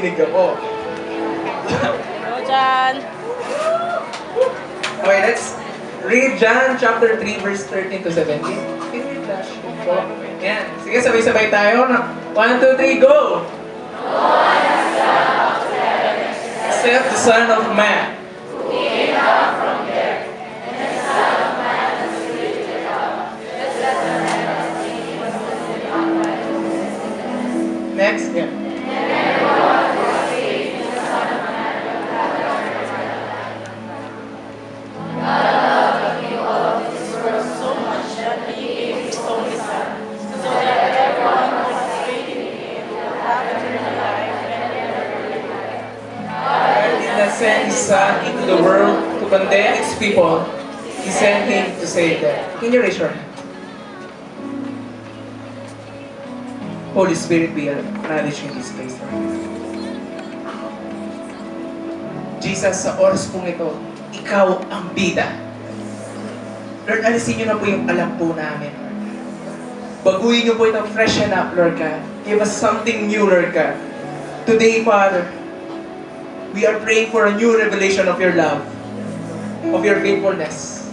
nanginginig ako. Hello, Jan. Okay, let's read John chapter 3, verse 13 to 17. Can you flash it po? Yan. Sige, sabay-sabay tayo. 1, 2, 3, go! Except the Son of Man. Next, yeah. So much that he gave his only son, so that everyone who has faith in him will have eternal life and never be God did not send His Son into the world to condemn its people. He sent Him to save them. Can you raise your hand? Holy Spirit, we acknowledge you in this place. Jesus, sa oras pong ito, Ikaw ang bida. Lord, alisin niyo na po yung alam po namin. Baguhin niyo po itong freshen up, Lord God. Give us something new, Lord God. Today, Father, we are praying for a new revelation of your love, of your faithfulness.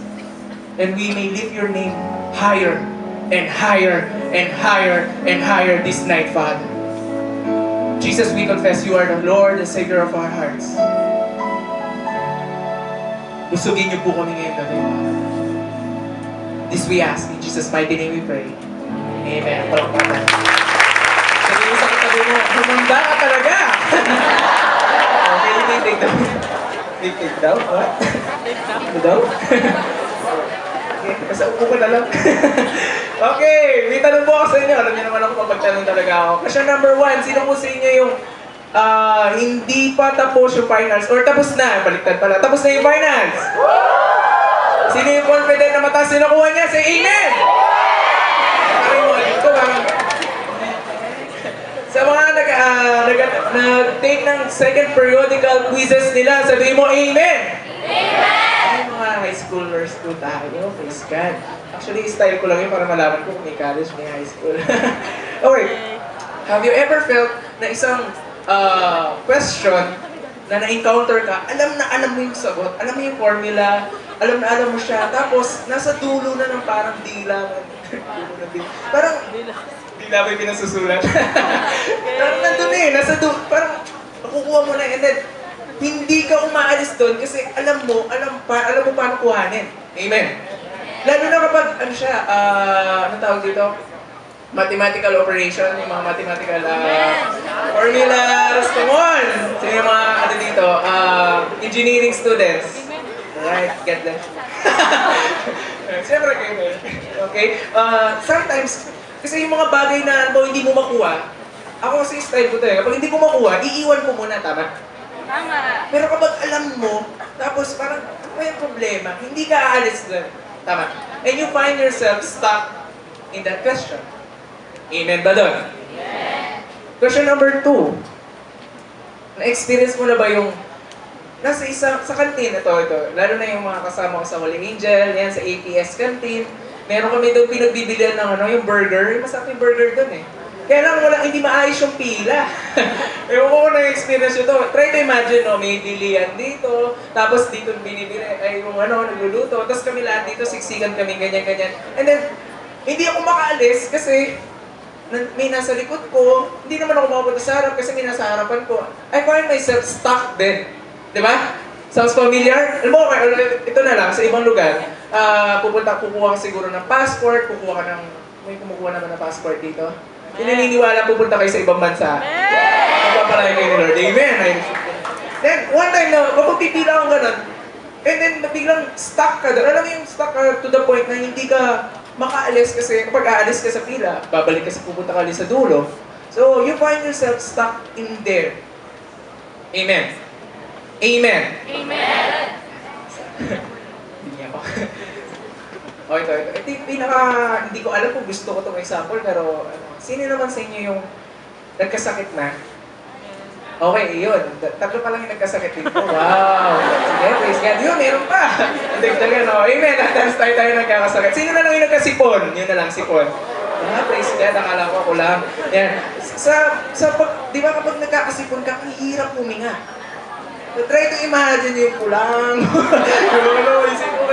And we may lift your name higher and higher and higher and higher this night, Father. Jesus, we confess you are the Lord and Savior of our hearts. Busugin niyo po kami ngayong gabi, Father. This we ask, in Jesus' mighty name we pray. Amen. Palakpakan. Sabi mo sa katabi mo, humanda ka talaga! Okay, take daw. Take daw? What? Ano daw? Okay, basta upo ko na lang. Okay, may tanong po ako sa inyo. Alam niyo naman ako papagtanong talaga ako. Question number 1, sino po sa inyo yung hindi pa tapos yung finals? Or tapos na? Baliktad pala. Tapos na yung finals? Sino yung confident na mataas yung nakuha niya? Say amen! Parang yung mga dito, parang... Sa mga nag-take ng second periodical quizzes nila, sabihin mo amen! Amen! Yung mga high schoolers po tayo, praise God. Actually, style ko lang yun para malaman ko kung may college, may high school. Okay. Have you ever felt na isang question na na-encounter ka, alam mo yung sagot, alam mo yung formula, alam mo siya, tapos nasa dulo na ng parang dila. Parang, dila ba yung pinasusulat? Parang nandun eh, nasa dulo, parang nakukuha mo na, and then, hindi ka umaalis doon kasi alam mo paano kuhanin. Amen. Lalo na kapag, ano siya, anong tawag dito? Mathematical operation, yung mga mathematical formulas. Come on! Sino yung mga ano dito? Engineering students. Alright, get them. Siyempre kayo. Okay? Sometimes, kasi yung mga bagay na ano, hindi mo makuha, ako kasi style ko to eh. Kapag hindi ko makuha, iiwan ko muna, tama? Tama. Pero kapag alam mo, tapos parang may problema, hindi ka aalis doon. Tama. And you find yourself stuck in that question. Amen ba doon? Amen. Question number 2. Na-experience mo na ba yung nasa sa canteen, ito, lalo na yung mga kasama ko sa Holy Angel, yan sa APS canteen, meron kami doon pinagbibilihan ng yung burger, yung masarap yung burger doon eh. Kaya lang hindi maayos yung pila. Ewan ko kung na-experience nyo to. Try to imagine, no, may bilihan dito, tapos dito binibili, ay yung nagluluto, tapos kami lahat dito, siksikan kami, ganyan-ganyan. And then, hindi ako makaalis kasi may nasa likod ko, hindi naman ako makapunta sa harap kasi may nasa harapan ko. I find myself stuck din. Diba? Sounds familiar? Alam mo, ito na lang, sa ibang lugar, kukuha ka siguro ng passport, may kumukuha naman ng passport dito. Naniniwala pupunta kayo sa ibang bansa. Magpapalaya kayo ni Lord. Amen. Then, one time na, kapag pipila akong ganun, and then biglang stuck ka doon. Alam mo yung stuck ka to the point na hindi ka makaalis kasi kapag aalis ka sa pila, babalik ka sa pupunta ka sa dulo. So, you find yourself stuck in there. Amen. Amen. Amen. Hindi ako. Ito. Ito yung hindi ko alam kung gusto ko itong example, pero sino naman sa inyo yung nagkasakit na? Okay, yun. Tatlo pa lang yung nagkasakit dito. Wow! Sige, praise God. Yun, meron pa! Dagdagan, no? Amen. Tapos tayo nagkakasakit. Sino na lang yung nagkasipon? Yun na lang, sipon. Praise God, akala ko ako lang. Yan. Di ba kapag nagkakasipon ka, ang hirap huminga. So, try to imagine yung kulang.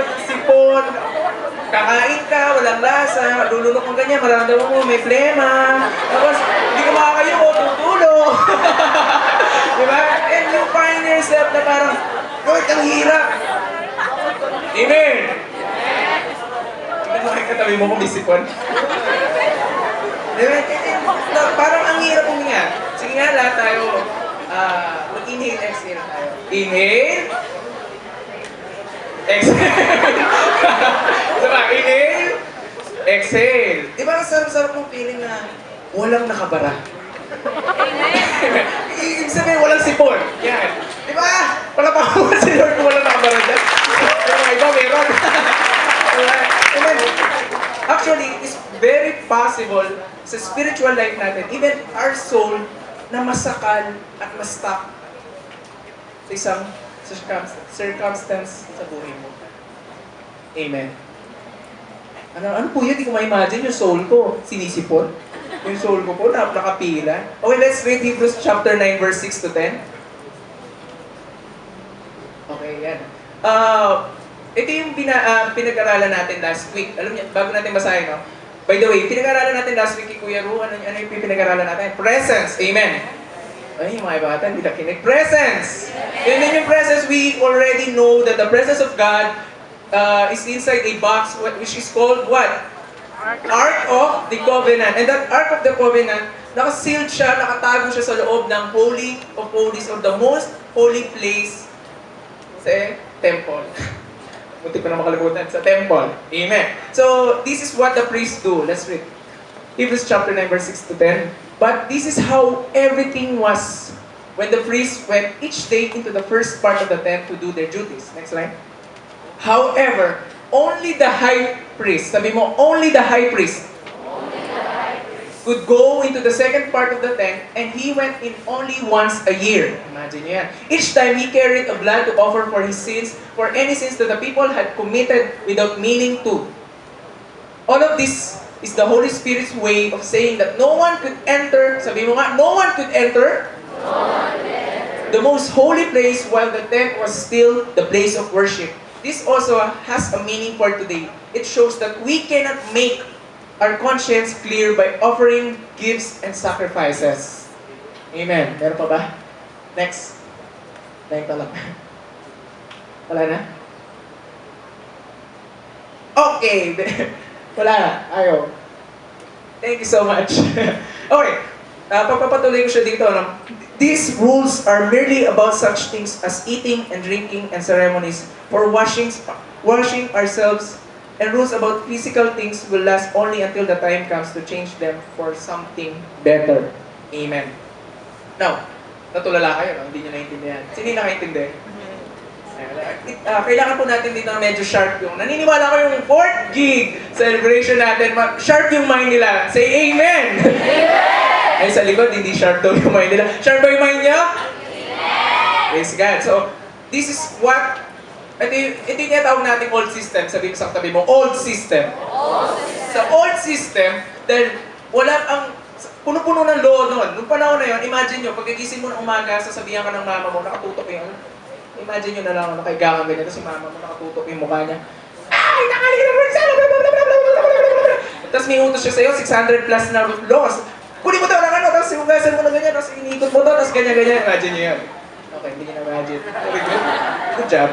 yung sipon. Kakain ka, walang lasa, lulunok mo ganyan, maramdaman mo, may plema. Tapos, hindi ka makakayo, tutulog. Di ba? And you find yourself na parang, Lord, ang hirap. Amen. Tingnan mo kayo katabi mo kung may sipon. Di ba? Parang ang hirap huminga. Sige nga, lahat tayo, mag-inhale, exhale tayo. Inhale. Exhale. Diba? Inhale. Exhale. Di ba ang sarap-sarap mong feeling na walang nakabara? Ibig sabihin, walang sipon. Yan. Di ba? Wala pa ako si Lord kung walang nakabara dyan. Pero mga iba, meron. Actually, it's very possible sa spiritual life natin, even our soul, na masakal at ma-stuck sa isang circumstance sa buhay mo. Amen. Ano po yun? Hindi ko ma-imagine yung soul ko. Sinisipon. Yung soul ko po, nakapila. Okay, let's read Hebrews chapter 9, verse 6 to 10. Okay, yan. Ito yung pinag-aralan natin last week. Alam niyo, bago natin basahin, no? By the way, pinag-aralan natin last week kay Kuya Ru, ano yung pinag-aralan natin? Presence. Amen. Ay, yung mga bata, hindi nakinig. Presence! And then yung presence, we already know that the presence of God is inside a box which is called what? Ark of the Covenant. And that Ark of the Covenant, nakasealed siya, nakatago siya sa loob ng Holy of Holies, or the most holy place sa temple. Munti pa na makalimutan, sa temple. Amen. So, this is what the priests do. Let's read. Hebrews chapter 9, verse 6 to 10. But this is how everything was when the priests went each day into the first part of the tent to do their duties. Next line. However, only the high priest, sabi mo, only the high priest could go into the second part of the tent, and he went in only once a year. Imagine nyo yan. Each time he carried a blood to offer for his sins, for any sins that the people had committed without meaning to. All of this is the Holy Spirit's way of saying that no one could enter, sabi mo nga, no one could enter the most holy place while the tent was still the place of worship. This also has a meaning for today. It shows that we cannot make our conscience clear by offering gifts and sacrifices. Amen. Meron pa ba? Next. Dahil pa lang. Wala na? Okay. Wala na. Ayaw. Thank you so much. Okay. Papapatuloy ko siya dito. No? These rules are merely about such things as eating and drinking and ceremonies for washing ourselves, and rules about physical things will last only until the time comes to change them for something better. Amen. Now, natulala kayo, no? Hindi nyo naiintindihan. Sino yung nakaintindi? Kailangan po natin dito na medyo sharp yung, naniniwala ko yung 4th gig celebration natin, sharp yung mind nila. Say Amen! Amen! Ay, sa likod, hindi sharp daw yung mind nila. Sharp ba yung mind niya? Amen! Praise God. So, this is what, ito yung tinatawag natin old system. Sabi mo sa tabi mo, old system. Sa old system, dahil wala ang, puno-puno ng law noon. Nung panahon na yun, imagine nyo, pagkagising mo ng umaga, sasabihan ka ng mama mo, nakatutok yung, imagine nyo na lang, nakaiga kang ganyan, tapos si mama mo nakatutok yung mukha niya. Ay, nakalikin na tapos may utos siya sa'yo, 600 plus na laws. Kunin mo daw ng ano, tapos sinugasan mo na ganyan, tapos iniikot mo to, tapos ganyan-ganyan. Imagine nyo yan. Okay, hindi nyo na-imagine. Okay, good. Good job.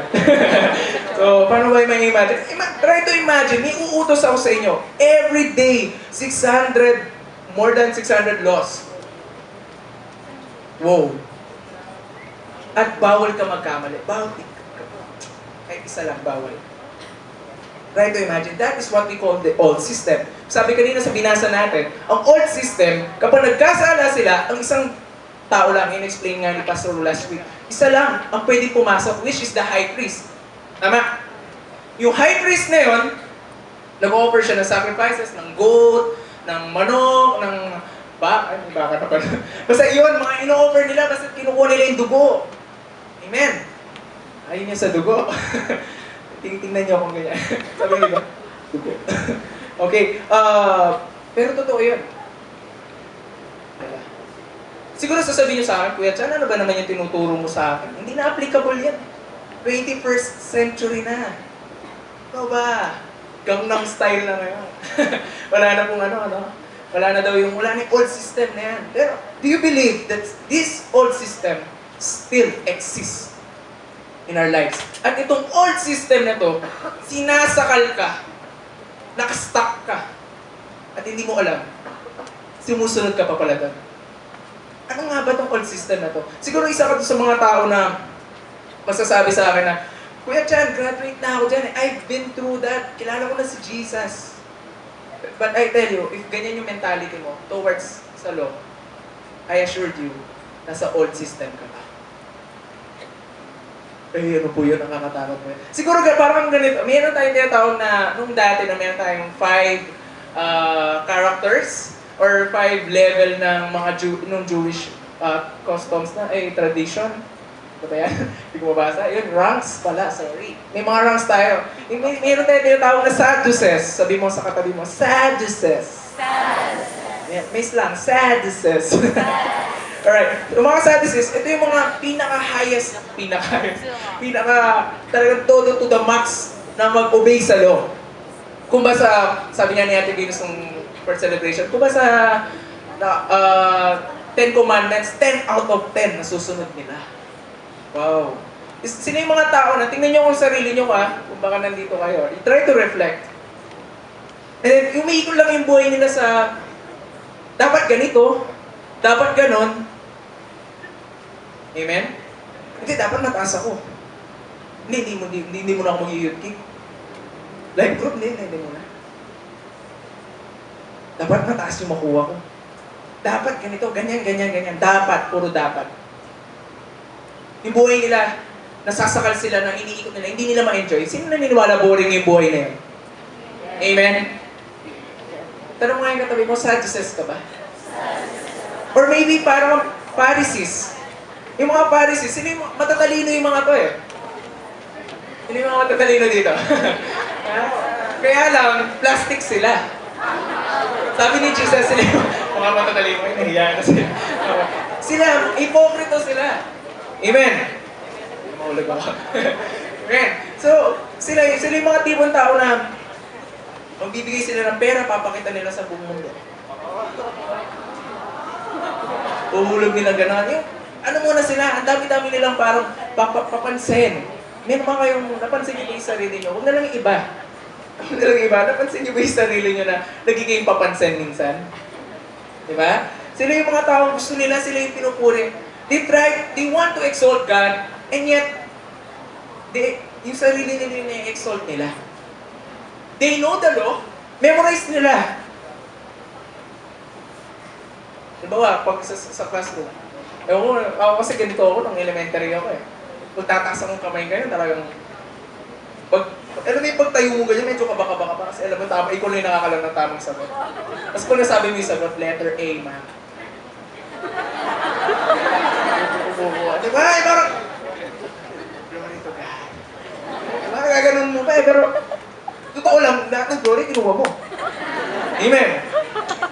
So, paano ba yung imagine? Try to imagine, may uutos ako sa inyo. Every day, 600, more than 600 laws. Wow. At bawal ka magkamali. Bawal. Kahit isa lang, bawal. Try to imagine, that is what we call the old system. Sabi kanina sa binasa natin, ang old system, kapag nagkasala sila, ang isang tao lang, in-explain nga ni Pastor last week, isa lang ang pwede pumasok, which is the high priest. Tama? Yung high priest na yun, nag-offer siya ng sacrifices, ng goat, ng manok, ng baka na pala. Basta yun, mga ino-offer nila, basta kinukuha nila yung dugo. Amen. Ayun yung sa dugo. Tingnan niyo kung ganyan. Sabi niyo ba? Dugo. Okay. Pero totoo yun. Siguro sasabihin niyo sa akin, Kuya Chan, ano ba naman yung tinuturo mo sa akin? Hindi na applicable yan. 21st century na. Ikaw ba? Gangnam style na ngayon. Wala na pong wala na yung old system na yan. Pero, do you believe that this old system still exists in our lives? At itong old system na to, sinasakal ka, nakastuck ka, at hindi mo alam, sumusunod ka pa pala doon. Ano nga ba itong old system na to? Siguro isa ka sa mga tao na masasabi sa akin na, Kuya Chan, graduate na ako dyan. I've been through that. Kilala ko na si Jesus. But I tell you, if ganyan yung mentality mo towards sa law, I assured you, nasa old system ka pa. Eh, ano po yun, nakakatakot mo yun. Siguro parang ganito, mayroon tayong tinatawag na, nung dati na mayroon tayong 5 characters or 5 level ng mga nung Jewish customs na, tradition. Ito ba yan? Hindi ko mabasa. Yun, ranks pala, sorry. May mga ranks tayo. Mayroon tayong tinatawag na Sadducees. Sabi mo sa katabi mo, Sadducees. May slang, Sadducees. Alright, yung mga Sadducees, ito yung mga pinaka-highest, talagang todo to the max na mag-obey sa law. Kung ba sa, sabi niya ni Ate Venus ng first celebration, kung ba sa 10 commandments, 10 out of 10 nasusunod nila. Wow. Sino yung mga tao na, tingnan nyo kung sarili nyo kung baka nandito kayo. Try to reflect. And then, umiikot lang yung buhay nila sa, dapat ganito, dapat ganon. Amen? Hindi, dapat mataas ako. Hindi mo na ako mag-youth kick. Life group, hindi mo na. Dapat mataas yung makuha ko. Dapat ganito, ganyan. Dapat, puro dapat. Yung buhay nila, nasasakal sila na iniikot nila, hindi nila ma-enjoy. Sino naniniwala boring yung buhay na yun? Amen? Tanong nga yung katabi mo, Sadducees ka ba? Or maybe parang Pharisees. Yung mga Pharisees, sino yung matatalino yung mga to Sino yung mga matatalino dito? Kaya lang, plastic sila. Sabi ni Jesus, sila yung mga matatalino, nahiya na sila. Sila, hipokrito sila. Amen. Mahulog ako. Amen. So, sila yung mga tipong tao na magbibigay sila ng pera, papakita nila sa buong mundo. Uhulog nila gano'n. Ano muna sila, ang dami-dami nilang parang papansin. Meron ba kayong napansin niyo ba yung sarili niyo? Huwag na lang iba. Huwag na lang iba. Napansin niyo ba yung sarili niyo na nagiging papansin minsan? Diba? Sila yung mga tao, gusto nila, sila yung pinupuri. They want to exalt God, and yet, yung sarili nila na i-exalt nila. They know the law, memorize nila. Diba pag sa classroom, ako kasi ganito ako nung elementary ako Kung tataas akong kamay ganyan, talagang, alam mo yung pagtayo mo ganyan, medyo kabaka-baka pa, kasi alam mo, ikaw lang yung nakakalam ng tamang sagot. Tapos kung nasabi mo yung sagot, letter A, ma. Diba? Parang, glory to God. Diba? Gaganon mo pa pero totoo lang, lahat ng glory, kinuha mo. Amen.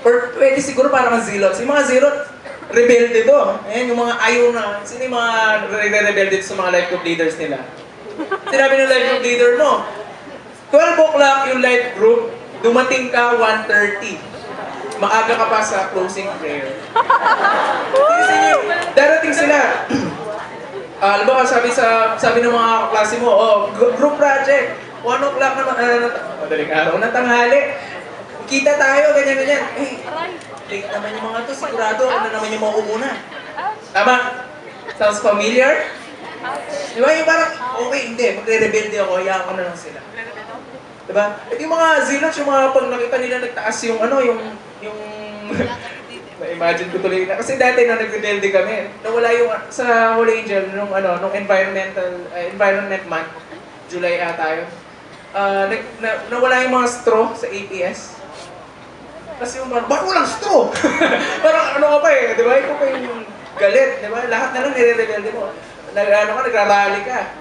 Or pwede siguro parang mga zealots. Yung mga zealots, rebelde to. Ayan, yung mga ayaw na. Sino yung mga rebelde sa mga life group leaders nila? Sinabi ng life group leader mo, 12 o'clock yung life group, dumating ka 1:30. Maaga ka pa sa closing prayer. Kasi darating sila. Alam mo, sabi ng mga klase mo, group project, 1 o'clock na, madaling araw na tanghali. Kita tayo, ganyan. Late naman yung mga to, sigurado, ano naman yung mauuna. Tama? Sounds familiar? Di ba yung parang, okay, hindi, magre-rebelde ako, hayaan ko na lang sila. Diba? At yung mga zealots, yung mga pag nakita nila nagtaas yung imagine ko tuloy na. Kasi dati na nag-rebelde kami, nawala yung, sa Holy Angel, nung Environment Month, July tayo, nawala yung mga straw sa APS. Kasi yung parang, bakit walang straw? Parang ano ka pa di ba? Ikaw pa yung galit, di ba? Lahat na lang nire-rebelde mo. Nagrarally ka.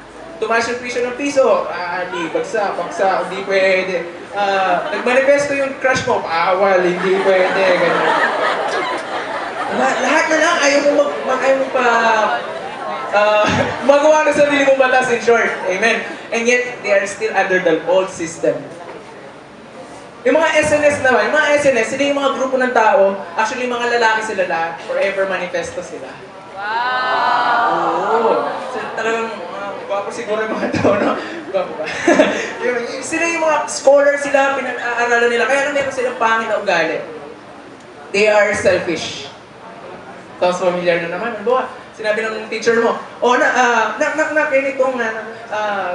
tumaas yung presyo ng piso, di, bagsak, hindi pwede. Nagmanifesto yung crush mo, awal, hindi pwede, ganyan. Lahat na lang, ayaw mo pa magawa ng sarili mong batas, in short. Amen. And yet, they are still under the old system. Yung mga SNS naman, yung mga SNS, sila yung mga grupo ng tao, actually mga lalaki sila lahat, forever manifesto sila. Wow! Oo. So, talagang, gwapo siguro yung mga tao, no? Gwapo ba? Sila yung mga scholar sila, pinag-aaralan nila, kaya lang meron silang pangit na ugali. They are selfish. Tapos familiar na naman, ano ba? Sinabi ng teacher mo, ganitong,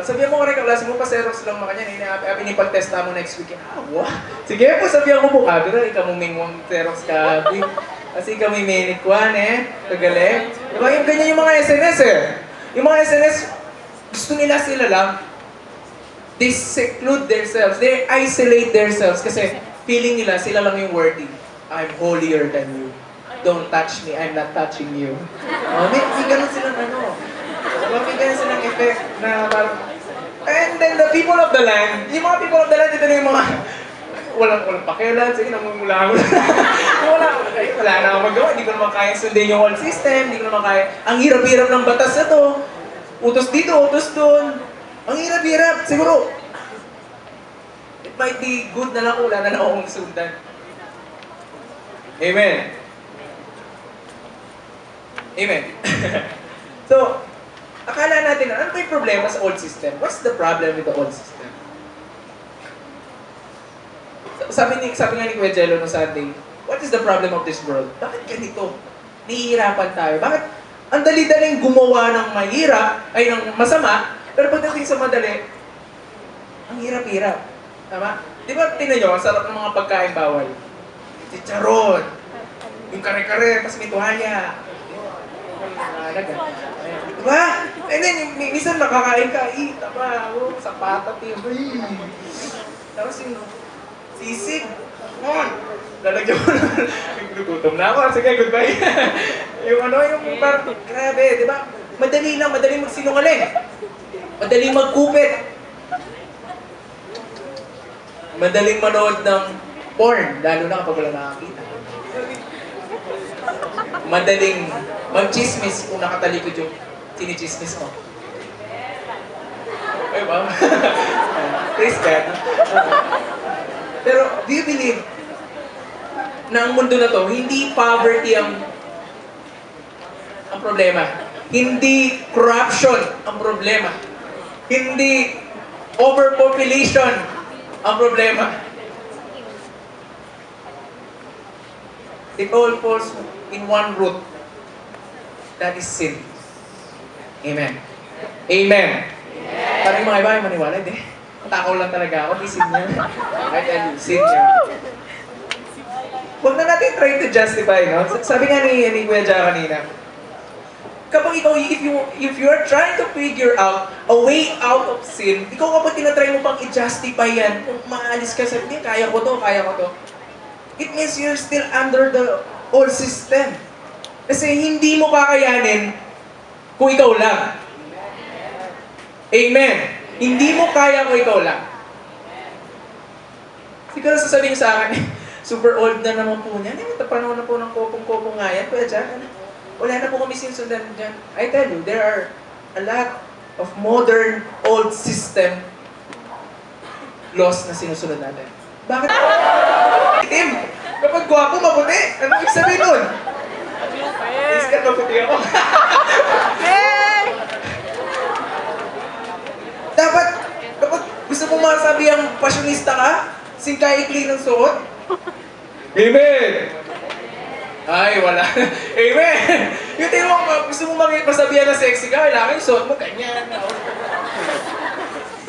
sabihan mo ka rin kaklase mo, pa-xerox lang mga kanya, pinipag-testa mo next weekend. Sige po, sabihan ko po, pero ikaw mong mingwang xerox ka, kasi ikaw may minute one kagaling. Diba yung ganyan yung mga SNS Yung mga SNS, gusto nila sila lang, they seclude themselves, they isolate themselves, kasi feeling nila sila lang yung worthy. I'm holier than you. Don't touch me, I'm not touching you. May ganun silang may ganun silang effect na parang... And then the people of the land, yung mga people of the land, ito na yung mga... Walang pakialam, sige, namumula ako. wala na akong magawa, hindi ko naman kaya sundin yung old system, hindi ko naman kaya... Ang hirap-hirap ng batas na to. Utos dito, utos doon. Ang hirap-hirap, siguro. It might be good na lang kung wala na lang akong sundan. Amen. Amen. So, akala natin, ano ba yung problema sa old system? What's the problem with the old system? Sabi nga ni Kuya Jello no Sunday, what is the problem of this world? Bakit ganito? Nihihirapan tayo. Bakit ang dali-daling gumawa ng mahirap, ay ng masama, pero pagdating sa madali, ang hirap-hirap. Tama? Di ba, tingnan nyo, ang sarap ng mga pagkain bawal. Chicharon, yung kare-kare, tapos may tuwalya. Diba? And then, minsan nakakain ka, tama, sapatat yun. Tapos yung sisig, lalagyan mo na, gugutom na ako, sige, goodbye. yung parang, grabe, di ba? Madali lang, madali magsinungaling. Madali magkupit. Madaling manood ng porn, lalo na kapag wala nakakita. Madaling mag-chismis kung nakatalikod yung sinichismis mo. Okay ba? Praise God. Pero, do you believe na ang mundo na to, hindi poverty ang problema. Hindi corruption ang problema. Hindi overpopulation ang problema. It all falls in one root. That is sin. Amen. Amen. Parang yung mga iba ay maniwala, hindi. Takaw lang talaga ako, di sin niya. I tell you, sin niya. Huwag na natin try to justify, no? Sabi nga ni Kuya Ja kanina, kapag ikaw, if you are trying to figure out a way out of sin, ikaw kapag tinatry mo pang i-justify yan, kung maalis ka sa hindi, kaya ko to. It means you're still under the old system. Kasi hindi mo kakayanin kung ikaw lang. Amen. Hindi mo kaya kung ikaw lang. Siguro sasabihin sa akin, super old na naman po niyan. Panahon na po ng kopong-kopong nga yan. Kuya dyan, wala na po kami sinusundan dyan. I tell you, there are a lot of modern old system laws na sinusunod natin. Bakit? Itim! Kapag gwapo, maputi! Ano ibig sabihin nun? Iskat maputi ako. Dapat, kapag gusto mong masabi ang pasyonista ka, singkaikli ng suot. Amen! Ay, wala. Amen! Yung tingin mo, gusto mong masabihan na sexy ka, kailangan yung suot mo, ganyan.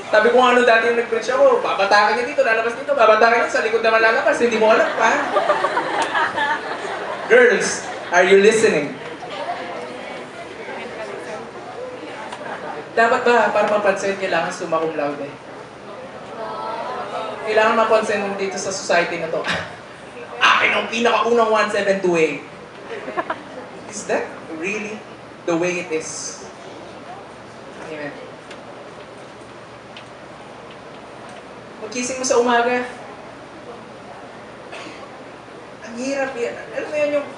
Sabi ko ano dati yung nag-preach ako, babatakan niya dito, lalabas dito, babatakan niya, sa likod naman lalabas, hindi mo alam pa. Girls, are you listening? Dapat ba, para mapansin, kailangan summa cum laude? Kailangan mapansin dito sa society na to. Akin ang pinakaunang 172A. Is that really the way it is? Amen. Magising mo sa umaga. Ang hirap yan. Alam mo yan yung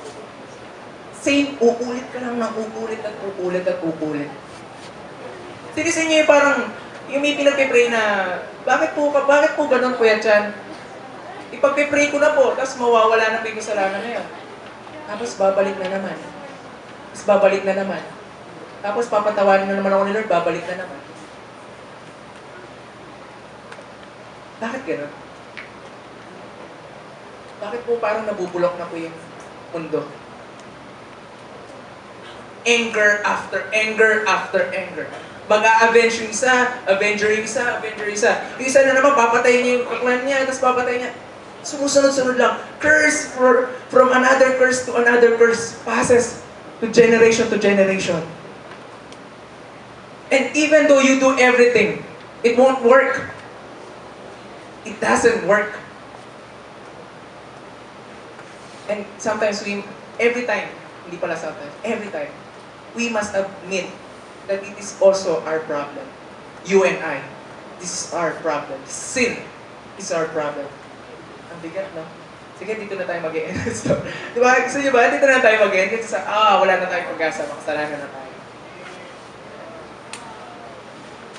same, uulit ka lang ng uulit at uulit at uulit. Sinisin niyo yung parang, yung may pinagpipray na, bakit po ganun Kuya Chan? Ipagpipray ko na po, tapos mawawala na po yung kasalanan na yun. Tapos babalik na naman. Tapos babalik na naman. Tapos papatawanin na naman ako ni Lord, babalik na naman. Bakit ganun? Bakit po parang nabubulok na po yung mundo? Anger after anger after anger. Mag-a-avenge yung isa, avenger yung isa, avenger yung isa. Yung isa na naman, papatayin niya yung kaklan niya, tapos papatayin niya. Sumusunod-sunod lang. Curse from another curse to another curse passes to generation. And even though you do everything, it won't work. It doesn't work. And sometimes every time, we must admit that it is also our problem. You and I. This is our problem. Sin is our problem. Ang bigat, no? Sige, dito na tayo mag-e-end. Diba? Gusto nyo ba? Dito na tayo mag-e-end. Kasi wala na tayong pag-asa. Makasalanan na tayo.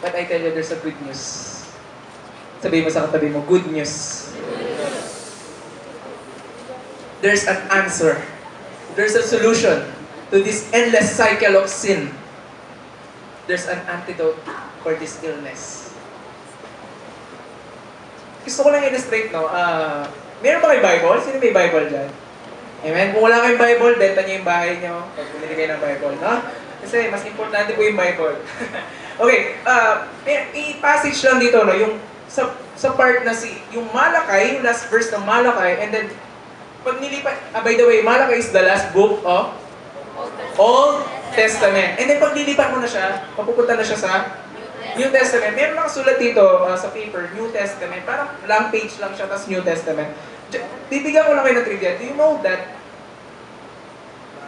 But I tell you, there's a good news. Sabihin mo sa katabi mo, good news. There's an answer. There's a solution to this endless cycle of sin. There's an antidote for this illness. Gusto ko lang illustrate, no? Meron ba kayo Bible? Sino may Bible dyan? Amen? Kung wala kayong Bible, benta nyo yung bahay nyo pag bumili kayo ng Bible, no? Kasi mas importante po yung Bible. Okay, i-passage lang dito, no? Yung sa part na yung Malakay, yung last verse ng Malakay, and then pag nilipat, by the way, Malakay is the last book of Old Testament. And then pag nilipat mo na siya, papupunta na siya sa New Testament. Meron nakasulat dito sa paper, New Testament. Parang lang page lang siya, tapos New Testament. Bibigyan ko lang kayo ng trivia. Do you know that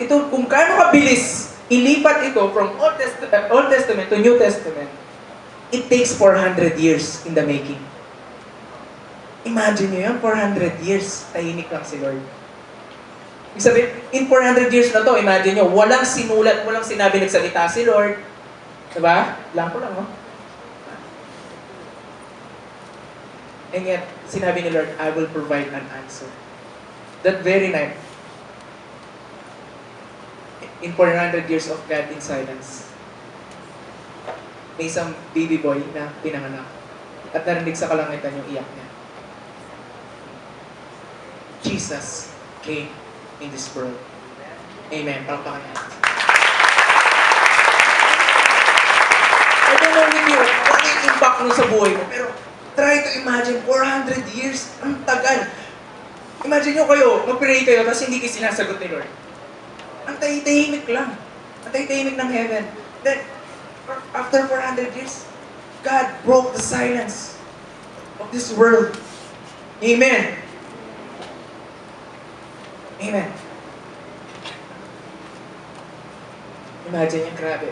ito, kung gaano kabilis ilipat ito from Old Testament to New Testament, it takes 400 years in the making. Imagine nyo yan, 400 years, tahimik lang si Lord. Ibig sabihin, in 400 years na to, imagine nyo, walang sinulat, walang sinabi nagsalita si Lord. Diba? Lang ko lang, no? And yet, sinabi ni Lord, I will provide an answer. That very night, in 400 years of God in silence, may isang baby boy na pinanganak. At narinig sa kalangitan yung iyak niya. Jesus came in this world. Amen. Palakpakan niya. I don't know with you, what yung impact nun sa buhay mo, pero try to imagine, 400 years, ang tagal. Imagine nyo kayo, mag-pray kayo, tapos hindi kayo sinasagot ni Lord. Ang tahimik lang. Ang tahimik ng heaven. Then, after 400 years, God broke the silence of this world. Amen. Amen. Imagine yung grabe.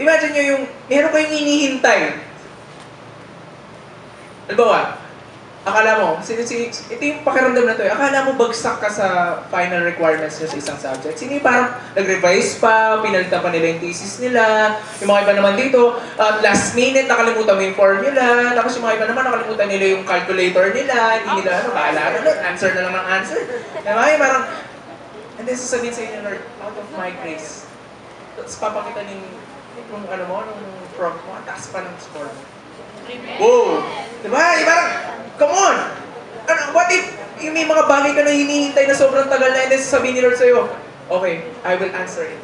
Imagine nyo yung, meron kayong hinihintay. Halimbawa, akala mo, ito yung pakiramdam na to, akala mo bagsak ka sa final requirements nyo sa isang subject. Sino yung parang nag-revise pa, pinalitan pa nila yung thesis nila, yung mga iba naman dito, last minute, nakalimutan mo yung formula, tapos yung mga iba naman, nakalimutan nila yung calculator nila, hindi nila, bahala na, answer na lang ng answer. Diba? Yung parang, and then sasabihin sa inyo, Lord, out of my grace. Tapos papakita nung prof mo, taas pa ng score mo. Whoa! Diba? Yung parang, come on! What if yung may mga bagay ka na hinihintay na sobrang tagal na and then sasabihin ni Lord sa'yo, okay, I will answer it.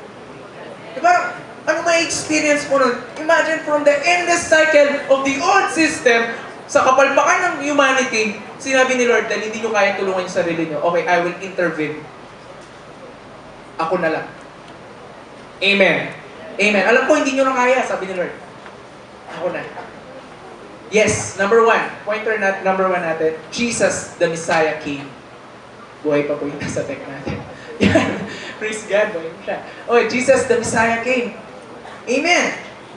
Diba? Ano may experience mo nun? Imagine from the endless cycle of the old system, sa kapalpakan ng humanity, sinabi ni Lord, dahil hindi nyo kaya tulungan yung sarili nyo, okay, I will intervene. Ako na lang. Amen. Amen. Alam ko, hindi nyo na kaya, sabi ni Lord. Ako na. Yes, number one. Pointer number one natin. Jesus, the Messiah, came. Buhay pa po yung nasa tech natin. Yan. Praise God. Buhay mo siya. Okay, Jesus, the Messiah, came. Amen.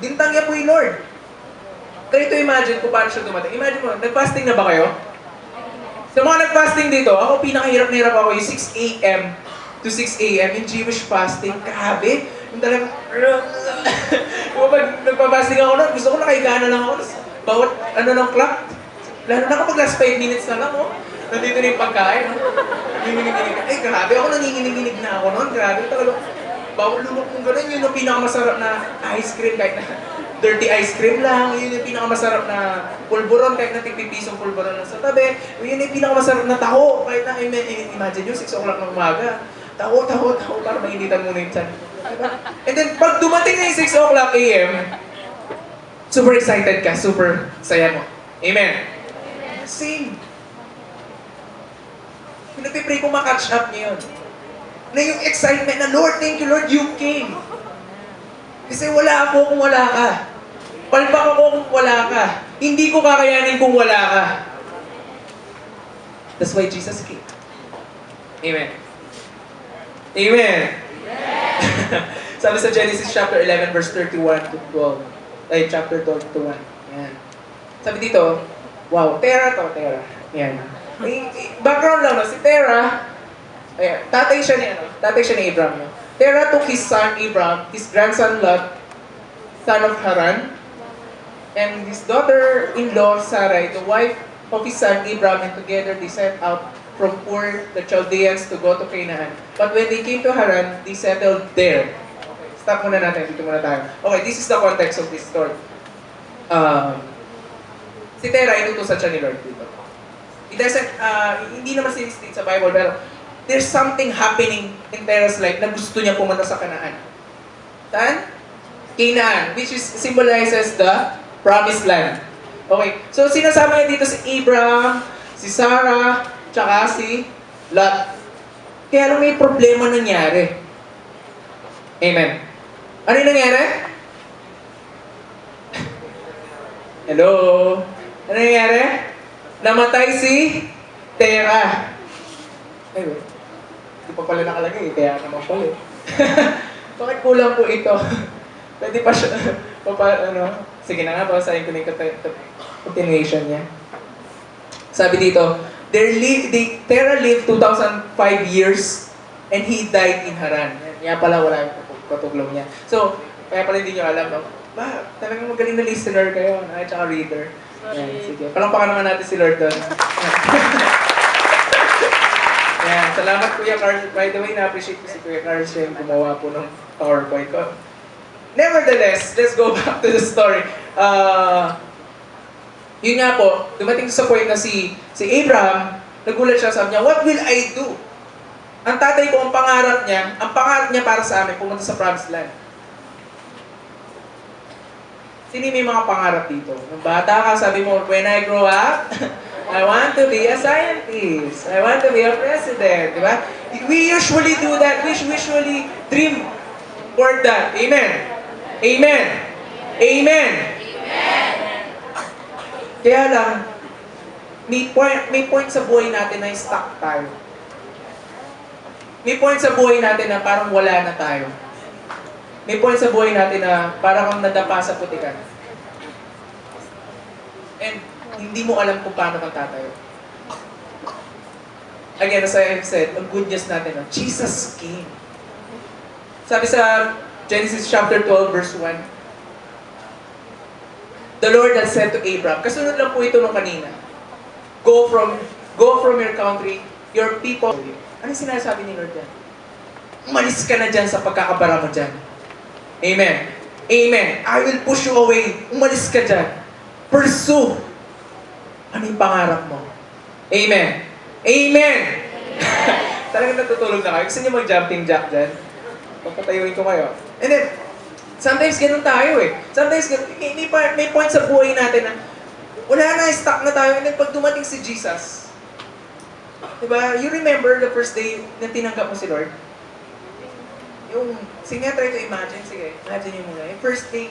Bintang niya po yung Lord. Try to imagine kung paano siya dumating. Imagine mo, nag-fasting na ba kayo? Sa mga nag-fasting dito, ako pinakahirap na hirap ako yung 6 a.m. to 6 a.m. yung Jewish fasting. Grabe! Yung talagang... yung pag nagpa-fasting ako nun, gusto ko nakahiga na lang ako. Bawat ng clock. Lalo na kapag last 5 minutes na lang, oh. Nandito na yung pagkain, oh. Nanginginig. Ay, grabe. Ako nanginginig na ako nun. Grabe. Talagang bawat lumok kong gano'n, yun yung pinakamasarap na ice cream kahit na dirty ice cream lang, yun yung pinakamasarap na pulburon kahit na tigpipisong pulburon lang sa tabi, yun yung pinakamasarap na taho kahit na, imagine yun, 6 o'clock ng umaga. Taho, para mainitan muna yung tiyan. Diba? And then, pag dumating na yung 6 o'clock a.m., super excited ka, super saya mo. Amen? Same. Pinagpipray ko ma-catch up niyo yun. Na yung excitement na, Lord, thank you, Lord, you came. Kasi wala ako kung wala ka. Palpak ako kung wala ka. Hindi ko kakayanin kung wala ka. That's why Jesus came. Amen. Amen. Sabi sa Genesis chapter 11 verse 31 to 12. Ay, chapter 12 to 1. Yan. Sabi dito, wow, Terah. Yan. Background lang, no? Si Terah, tatay siya ni Abraham. No? Terah took his son Abraham, his grandson Lot, son of Haran, and his daughter-in-law Sarai, the wife of his son Abraham, and together they set out from Ur, the Chaldeans, to go to Canaan. But when they came to Haran, they settled there. Okay, stop muna natin, dito muna tayo. Okay, this is the context of this story. Si Terah, inutusan siya ni Lord dito. It doesn't, hindi naman sinistate sa Bible, pero there's something happening in Terah's life na gusto niya pumunta sa Canaan. Saan? Canaan, which is symbolizes the promised land. Okay, so sinasama niya dito si Abraham, si Sarah, tsaka si Lot. Kaya lang may problema nangyari. Amen. Ano yung nangyari? Hello? Ano nangyari? Namatay si Terah. Ay, wait. Hindi pa pala nakalagay, kaya naman pala. Bakit kulang po ito? Pwede pa siya, sige na nga, basahin ko na yung continuation niya. Sabi dito, Terah lived 2,005 years and he died in Haran. Kaya pala wala yung patuglaw niya. So, kaya pala hindi nyo alam, no? Talagang magaling na listener kayo, at saka reader. Yan, sige. Palampakan naman natin si Lord doon. Yan, salamat Kuya Carl. By the way, na-appreciate ko si Kuya Carl siya yung gumawa po ng PowerPoint ko. Nevertheless, let's go back to the story. Yun nga po, dumating sa point na si Abraham, nagulat siya, sabi niya, what will I do? Ang tatay ko, ang pangarap niya para sa amin, pumunta sa promised land. Sino may mga pangarap dito? Nung bata ka, sabi mo, when I grow up, I want to be a scientist. I want to be a president. Di ba? We usually do that. We usually dream for that. Amen. Amen. Amen. Kaya lang, may point sa buhay natin na stuck tayo. May point sa buhay natin na parang wala na tayo. May point sa buhay natin na parang kang nadapa sa putikan. And hindi mo alam kung paano kang tatayo. Again, as I have said, ang good news natin, Jesus came. Sabi sa Genesis chapter 12, verse 1, the Lord had said to Abraham, kasunod lang po ito nung kanina, go from your country, your people. Ano sinasabi ni Lord dyan? Umalis ka na dyan sa pagkakabara mo dyan. Amen. Amen. I will push you away. Umalis ka dyan. Pursue. Ano yung pangarap mo? Amen. Amen. Talagang natutulog na kayo. Gusto niyo mag-jumping jack dyan? Papatayuin ko kayo. And then, sometimes ganun tayo eh. Sometimes may point sa buhay natin na wala na, stuck na tayo. And then pag dumating si Jesus, diba, you remember the first day na tinanggap mo si Lord? Sige nga, try to imagine. Sige, imagine nyo muna. Yung first day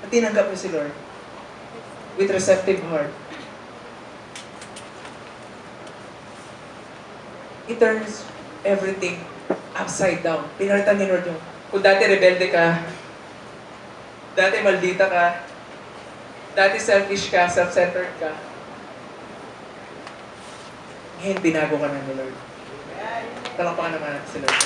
na tinanggap mo si Lord with receptive heart. It turns everything upside down. Pinalitan ni Lord yung, kung dati rebelde ka, dati maldita ka, Dati selfish ka, self-centered ka. Ngayon, binago ka na ni Lord. Palakpakan naman natin si Lord.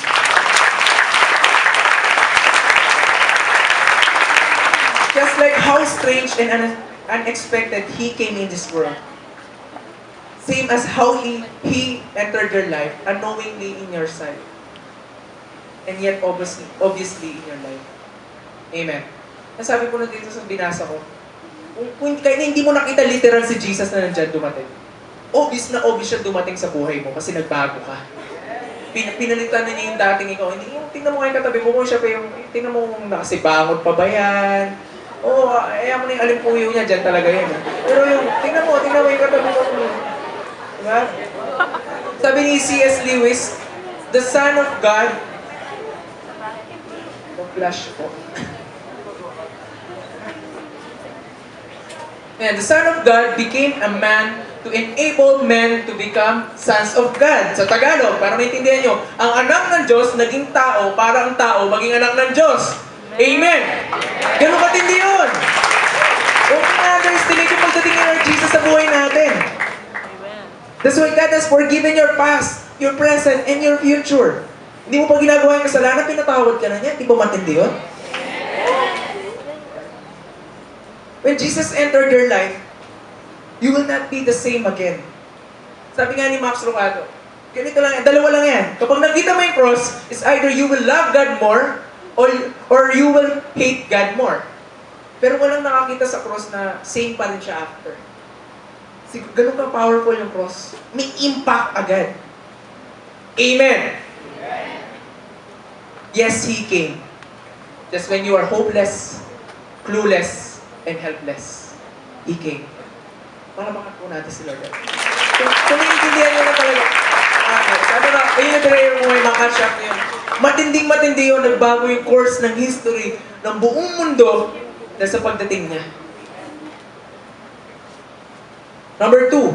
Just like how strange and unexpected He came in this world. Same as how He entered your life unknowingly in your sight. And yet obviously in your life. Amen. Nasabi ko na dito sa binasa ko, kung kaya hindi mo nakita literal si Jesus na nandyan dumating. Obvious na obvious siya dumating sa buhay mo kasi nagbago ka. Pinalitan na niya yung dating ikaw. Hindi, yung tingnan mo ngayon katabi mo kung siya pa yung, tingnan mo kung nakasibangon pa ba yan. Oo, ayaw mo na yung alimpuyo niya, dyan talaga yan. Pero yung, tingnan mo yung katabi mo. Diba? Sabi ni C.S. Lewis, the Son of God, flash po. And the Son of God became a man to enable men to become sons of God. Sa Tagalog, para maintindihan nyo, ang anak ng Diyos naging tao para ang tao maging anak ng Diyos. Amen! Ganun katindi yun! Huwag mo na-underestimate yung pagdating ni Lord Jesus sa buhay natin. That's why God has forgiven your past, your present, and your future. Hindi mo pa ginagawa yung kasalanan, pinatawad ka na niya. Di ba matindi yun? When Jesus entered your life, you will not be the same again. Sabi nga ni Max Lucado, ganito lang, dalawa lang yan. Kapag nakita mo yung cross, is either you will love God more, or you will hate God more. Pero walang nakakita sa cross na same pa rin siya after. Ganun ka powerful yung cross. May impact agad. Amen! Yes, He came. Just when you are hopeless, clueless, and helpless, He came. Palabakan po natin si Lord. Kung naiintindihan nyo na talaga, sabi na, ayun yung prayer mo, yung makashak nyo. Matinding-matindi yun, nagbago yung course ng history ng buong mundo dahil sa pagdating niya. Number 2,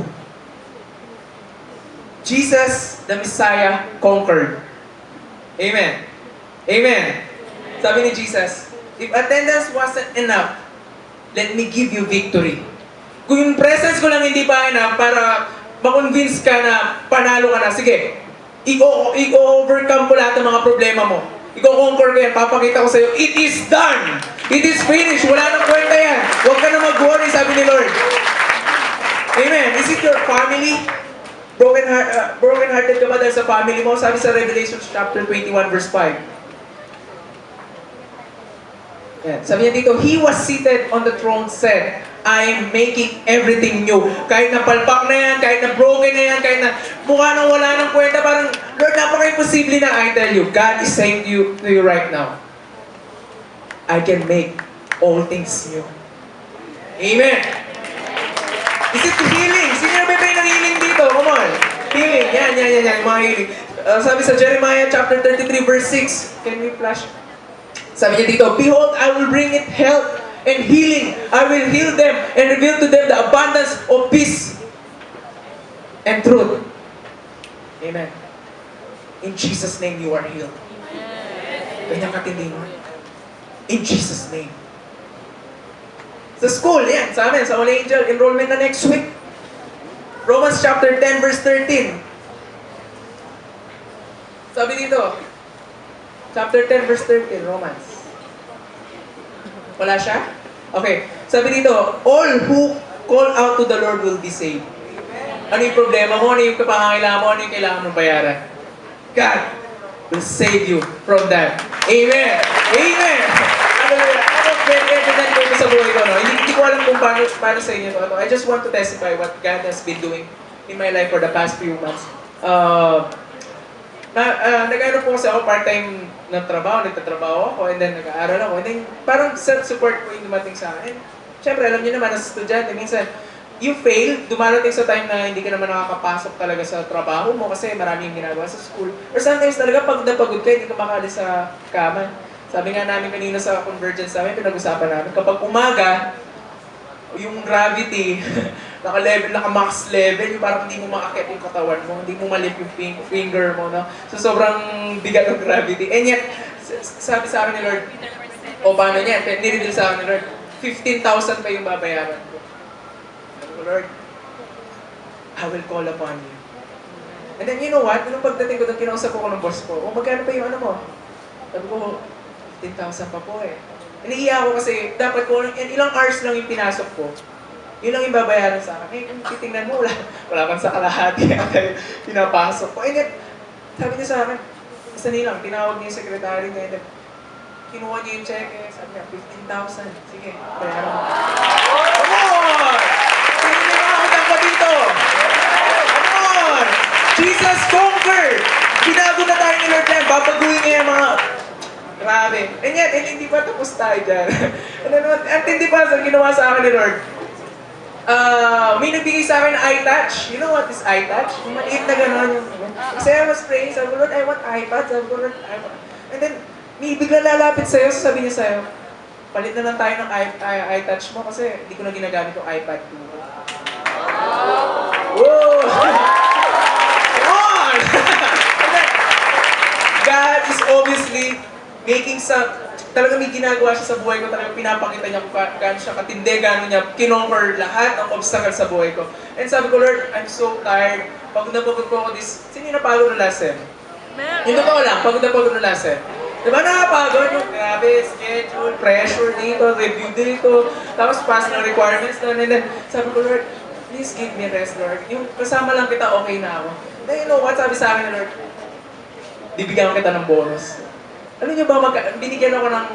Jesus, the Messiah, conquered. Amen. Amen. Sabi ni Jesus, if attendance wasn't enough, let me give you victory. Kung yung presence ko lang hindi pa enough para ma-convince ka na panalo ka na, sige, i-overcome ko lahat ng mga problema mo. I-conquer ko yan, papakita ko sa'yo, it is done! It is finished! Wala nang kwenta yan! Huwag ka na mag-worry, sabi ni Lord. Amen. Is it your family? Broken-hearted ka ba dahil sa family mo? Sabi sa Revelation chapter 21 verse 5. Yeah. Sabi niya dito, He was seated on the throne said, I am making everything new. Kahit na palpak na yan, kahit na broken na yan, kahit na mukha nang wala ng kwenta, parang, Lord, napaka-imposible na, I tell you, God is saying to you right now, I can make all things new. Amen. Is it healing? Sino na ba yung healing dito? Come on. Healing. Yan. Mga healing. Sabi sa Jeremiah chapter 33 verse 6. Can we flash? Sabi niya dito, behold, I will bring it health and healing. I will heal them and reveal to them the abundance of peace and truth. Amen. In Jesus' name, you are healed. Ganyan katindi mo. In Jesus' name. Sa school, yan, sa amin, sa All Angel, enrollment na next week. Romans chapter 10, verse 13. Sabi dito, chapter 10, verse 13, Romans. Wala siya? Okay. Sabi dito, all who call out to the Lord will be saved. Ano yung problema mo? Ano yung kapangangailangan mo? Ano yung kailangan mong bayaran? God will save you from that. Amen! Amen! Ano very evident ko ito sa buhay ko, no? Hindi ko alam kung paano sa inyo ito. I just want to testify what God has been doing in my life for the past few months. Nag-ano po kasi ako, part-time ng trabaho, nagtatrabaho ako, and then nag-aaral ako, and then parang self-support po yung dumating sa akin. Siyempre, alam niyo naman, as estudyante, minsan, you fail, dumarating sa time na hindi ka naman nakakapasok talaga sa trabaho mo kasi marami yung ginagawa sa school. Or sometimes talaga, pag napagod ka, hindi ka makaalis sa kama. Sabi nga namin kanina sa Convergence namin, pinag-usapan namin, kapag umaga, yung gravity, naka-max level, yung parang hindi mo makakit yung katawan mo, hindi mo malip yung finger mo, no? So, sobrang bigat ng gravity. And yet, sabi sa akin ni Lord, o paano niyan? Nireveal sa akin ni Lord, 15,000 pa yung babayaran ko. Sabi ko, Lord, I will call upon you. And then, you know what? Nung pagdating ko doon, kinausap ko ng boss ko, magkano pa yung ano mo? Sabi ko, 15,000 pa po eh. Iniiya ako kasi dapat ko, ilang hours lang yung pinasok ko. Yun lang yung babayaran sa akin. Eh, kung titingnan mo, wala pang sa kalahati ang pinapasok ko. And then, sabi niya sa akin, isa nilang, tinawag niya yung secretary niya, and then, kinuha niya yung check, eh, sabi niya, 15,000. Sige, bayaran mo. Come on! Hindi na makakutang pa dito! Come on! Jesus conquered! Binago na tayo ni Lord yan. Babaguhin niya yung mga... Grabe. And yet, hindi pa tapos tayo dyan. At hindi pa sa ginawa sa akin ni Lord. May nagbigay sa akin ng eye touch. You know what is eye touch? Yung maliit na gano'n. Kasi I was praying, sabi ko, Lord, I want iPad. Sabi ko, Lord, I want... And then, may bigla lalapit sa'yo, sabi niya sa'yo, palit na lang tayo ng eye touch mo kasi hindi ko na ginagamit yung iPad 2. Whoa! Come on! God is obviously making talagang may ginagawa siya sa buhay ko, talagang pinapakita niya kung gaano siya katindi, gaano niya kinonquer lahat ng obstacle sa buhay ko. And sabi ko, Lord, I'm so tired. Pagod na pagod ko ako sino yung napagod ng last sem? Yung totoo lang, pagod na pagod ng last sem. Diba nakapagod yung grabe, schedule, pressure dito, review dito, tapos pass ng requirements doon, and then sabi ko, Lord, please give me rest, Lord. Yung kasama lang kita, okay na ako. Then you know what, sabi sa akin, Lord, bibigyan kita ng bonus. Ano niyo ba, binigyan ako ng,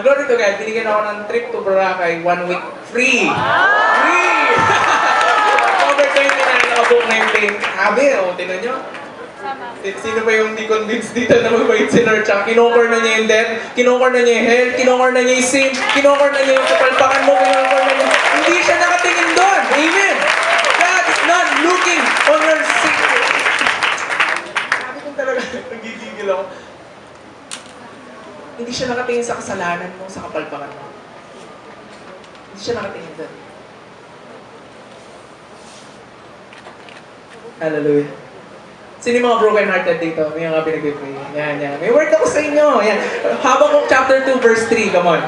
glory to God, binigyan ako ng trip to Boracay, 1 week, free! Free! October 29, nakabook na yung plane. Sabi, tinan nyo. Sino ba yung hindi convinced dito na mabait si Lord? Tsaka kinokor na niya yung death, kinokor na niya yung hell, kinokor na niya yung sin, kinokor na niya yung kapalpakan mo, kinokor na niya. Hindi siya nakatingin doon. Amen! God is not looking on your sin. Sabi kong talaga, nagigigil ako. Hindi siya nakatingin sa kasalanan mo, sa kapalpakan mo. Hindi siya nakatingin doon. Hallelujah. Sino yung mga broken-hearted dito? May mga pinag-pray. Yan, yan. May word ako sa inyo. Yan. Habakkuk chapter 2, verse 3. Come on.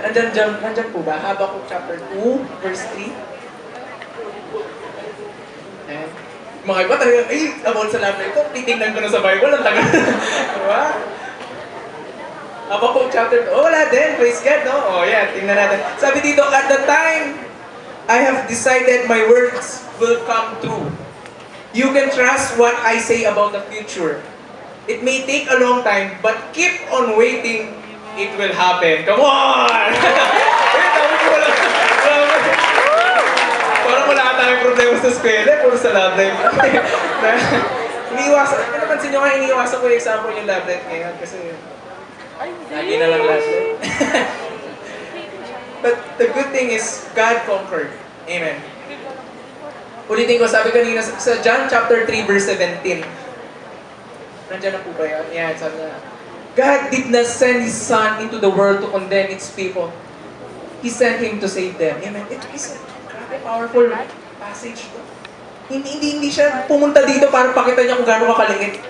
Nandyan po ba? Habakkuk chapter 2, verse 3. Ayan. Mga iba talagang, about sa love life ko, titingnan ko na sa Bible. Ang tagal. Diba? Habakkuk chapter 2. Oh, wala din. Praise God, no? Oh, yan. Tingnan natin. Sabi dito, at the time, I have decided my words will come true. You can trust what I say about the future. It may take a long time, but keep on waiting, it will happen. Come on! Parang wala tayong problema sa eskwela, puro sa love life. Iniiwasan, napansin nyo nga, iniiwasan ko yung example yung love life ngayon kasi lagi na lang love life. But the good thing is, God conquered. Amen. Ulitin ko, sabi kanina sa John chapter 3 verse 17. Nandiyan na po ba yan? Yan, sabi na. God did not send His Son into the world to condemn its people. He sent Him to save them. Amen. It is a powerful passage to. Hindi siya pumunta dito para pakita niya kung gaano kakaliit.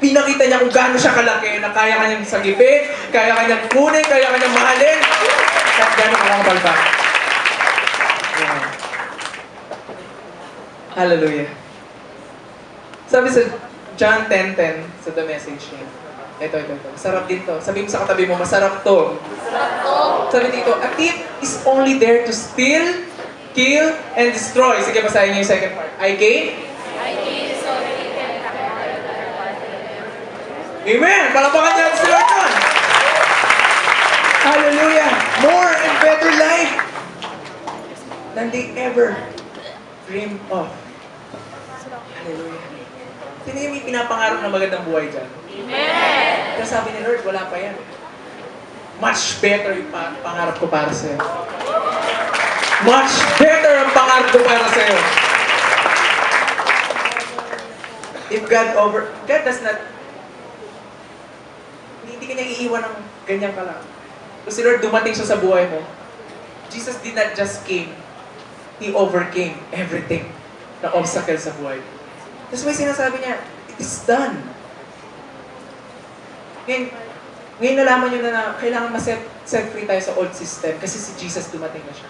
Pinakita niya kung gaano siya kalaki na kaya kanyang sagipin, kaya kanyang kunin, kaya kanyang mahalin, at gaano kakapalpak. Amen. Hallelujah. Sabi sa John 10:10 sa The Message niya. Ito. Masarap din to. Sabi mo sa katabi mo, masarap to. Sabi dito, a thief is only there to steal, kill, and destroy. Sige, basahin niyo yung second part. I came. so that he can Amen! Palapakan niya si Lord nun. Hallelujah! More and better life than they ever dreamed of. Hallelujah. Sino yung may pinapangarap na magandang buhay dyan? Amen! Pero sabi ni Lord, wala pa yan. Much better yung pangarap ko para sa'yo. Much better ang pangarap ko para sa'yo. If God does not, hindi ka niya iiwan ng ganyan ka lang. Kung si Lord dumating siya sa buhay mo, Jesus did not just came, He overcame everything na obstacle sa buhay. Tapos may sinasabi niya, it is done. Ngayon nalaman niyo na kailangan maset set free tayo sa old system kasi si Jesus dumating na siya.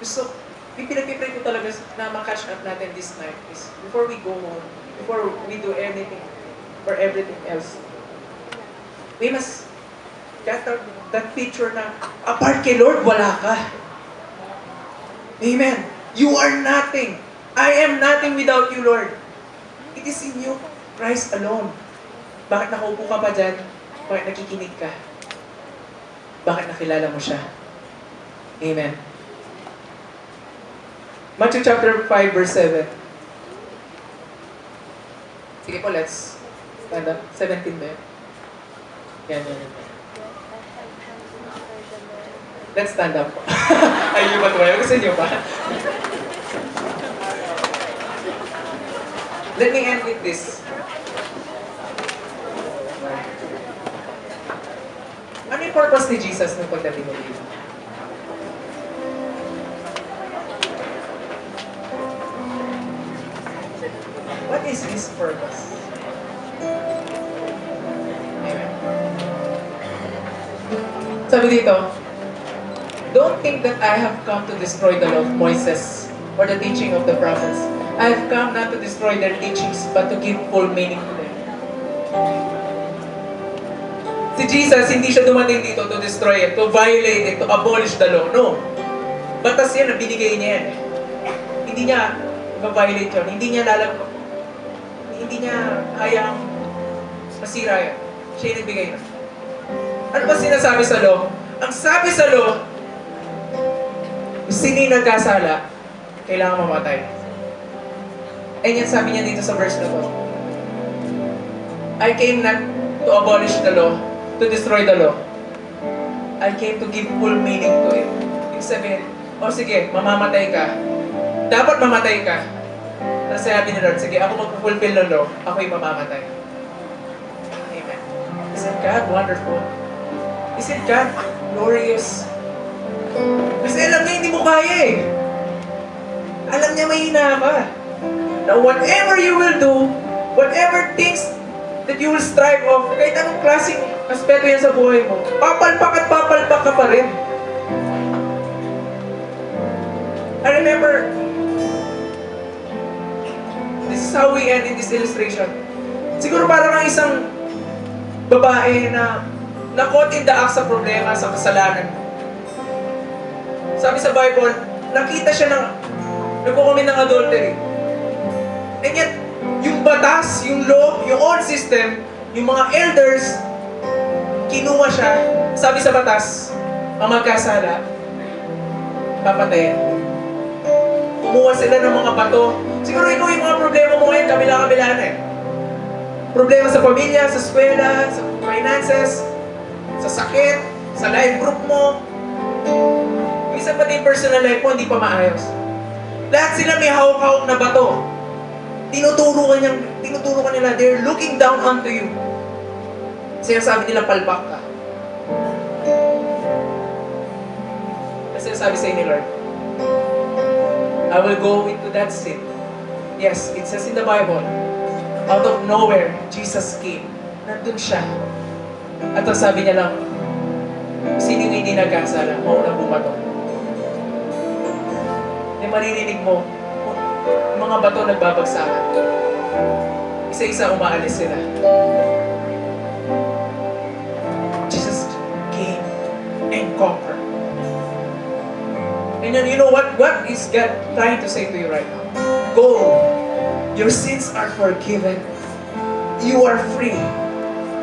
So, pinagpipray ko talaga na ma-catch up natin this night is before we go home, before we do anything or everything else, we must get that picture na apart kay Lord, wala ka. Amen. You are nothing. I am nothing without you, Lord. It is in you, Christ alone. Bakit nakaupo ka pa dyan? Bakit nakikinig ka? Bakit nakilala mo siya? Amen. Matthew chapter 5 verse 7. Sige po, let's stand up. 17 ba yun? Yan. Let's stand up po. Ay, yung ba ito kayo? Gusto niyo ba? Let me end with this. Ano yung purpose ni Jesus nung pagdating mo dito? What is His purpose? Amen. Sabi dito, don't think that I have come to destroy the law of Moses or the teaching of the prophets. I have come not to destroy their teachings, but to give full meaning to them. Si Jesus, hindi siya dumating dito to destroy it, to violate it, to abolish the law. No. Batas yan, binigay niya yan. Hindi niya ma-violate yun. Hindi niya hayang masira yan. Siya yung nagbigay nun. Ano ba sinasabi sa law? Ang sabi sa law, sino yung nagkasala, kailangan mamatay. And yan sabi niya dito sa verse na to. I came not to abolish the law, to destroy the law. I came to give full meaning to it. Ibig sabihin, sige, mamamatay ka. Dapat mamatay ka. Tapos sabi ni Lord, sige, ako mag-fulfill ng law, ako yung mamamatay. Amen. Isn't God wonderful? Isn't God glorious? Kasi alam niya hindi mo kaya eh. Alam niya mahina ka. Now whatever you will do, whatever things that you will strive of, kahit anong klaseng aspeto yan sa buhay mo, papalpak at papalpak ka pa rin. I remember, this is how we end in this illustration. Siguro parang ang isang babae na caught in the act sa problema, sa kasalanan. Sabi sa Bible, nakita siya ng nagkukumit ng adultery. And yet, yung batas, yung law, yung old system, yung mga elders, kinuha siya, sabi sa batas, ang magkasala, papatayin. Kumuha sila ng mga bato. Siguro ikaw yung mga problema mo ngayon, kabila-kabila na eh. Problema sa pamilya, sa eskwela, sa finances, sa sakit, sa life group mo. Minsan pati yung personal life mo, hindi pa maayos. Lahat sila may hawak-hawak na bato. Tinuturo ka nila, they're looking down onto you. Sinasabi nila, palpak ka. Kasi sabi sa ni Lord, I will go into that sin. Yes, it says in the Bible, out of nowhere, Jesus came. Nandun siya. At ang sabi niya lang, sino hindi nagkasala, maunang bumato. May maririnig mo, yung mga bato nagbabagsakan. Isa-isa umaalis sila. Jesus came and conquered. And you know what? What is God trying to say to you right now? Go. Your sins are forgiven. You are free.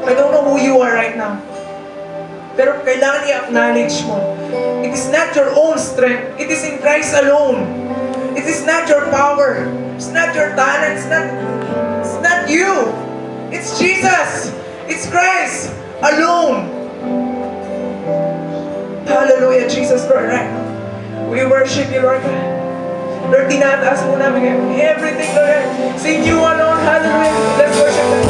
I don't know who you are right now. Pero kailangan i-acknowledge mo. It is not your own strength. It is in Christ alone. It is not your power. It's not your talent. It's not you. It's Jesus. It's Christ alone. Hallelujah, Jesus, Lord, right now. We worship you, Lord God. Lord, tinataas mo namin ngayon. Everything, Lord. Sing you alone. Hallelujah. Let's worship Him.